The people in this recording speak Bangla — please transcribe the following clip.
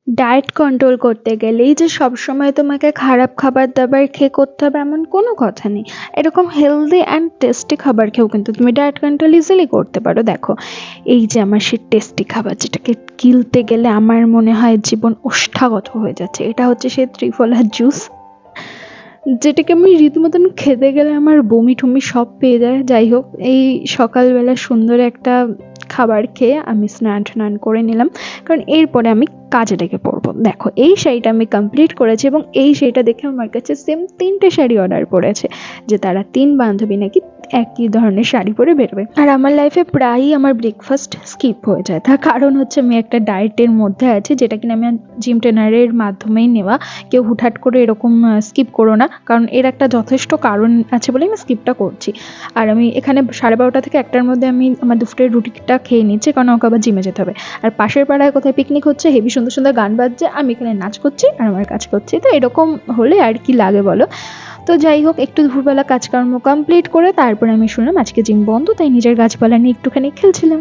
ডায়েট কন্ট্রোল করতে গেলেই যে সবসময় তোমাকে খারাপ খাবার দাবার খেয়ে করতে হবে এমন কোনো কথা নেই। এরকম হেলদি অ্যান্ড টেস্টি খাবার খেয়েও কিন্তু তুমি ডায়েট কন্ট্রোল ইজিলি করতে পারো। দেখো, এই যে আমার সেই টেস্টি খাবার যেটাকে গিলতে গেলে আমার মনে হয় জীবন ওষ্ঠাগত হয়ে যাচ্ছে, এটা হচ্ছে সেই ত্রিফলা জুস, যেটাকে আমি রীতিমতন খেতে গেলে আমার বমি টমি সব পেয়ে যায়। যাই হোক, এই সকালবেলা সুন্দর একটা খাবার খেয়ে আমি স্নান টান করে নিলাম, কারণ এরপরে আমি কাজে লেগে পড়বো। দেখো, এই শাড়িটা আমি কমপ্লিট করেছি এবং এই শাড়িটা দেখে আমার কাছে সেম 3টে শাড়ি অর্ডার করেছে, যে তারা 3 বান্ধবী নাকি একই ধরনের শাড়ি পরে বেরোবে। আর আমার লাইফে প্রায়ই আমার ব্রেকফাস্ট স্কিপ হয়ে যায়, তার কারণ হচ্ছে আমি একটা ডায়েটের মধ্যে আছি, যেটা কিনা আমি জিম ট্রেনারের মাধ্যমেই নেওয়া। কেউ হুটহাট করে এরকম স্কিপ করো না, কারণ এর একটা যথেষ্ট কারণ আছে বলেই আমি স্কিপটা করছি। আর আমি এখানে 12:30 থেকে 1টার মধ্যে আমি আমার দুপুরের রুটিটা খেয়ে নিচ্ছি, কারণ আমাকে আবার জিমে যেতে হবে। আর পাশের পাড়ায় কোথায় পিকনিক হচ্ছে, হেভি সুন্দর সুন্দর গান বাজছে, আমি এখানে নাচ করছি আর আমার কাজ করছি। তো এরকম হলে আর কি লাগে বলো। তো যাই হোক, একটু দুপুরবেলা কাজকর্ম কমপ্লিট করে তারপরে আমি শুনলাম আজকে জিম বন্ধ, তাই নিজের গাছপালা নিয়ে একটুখানি খেলছিলাম।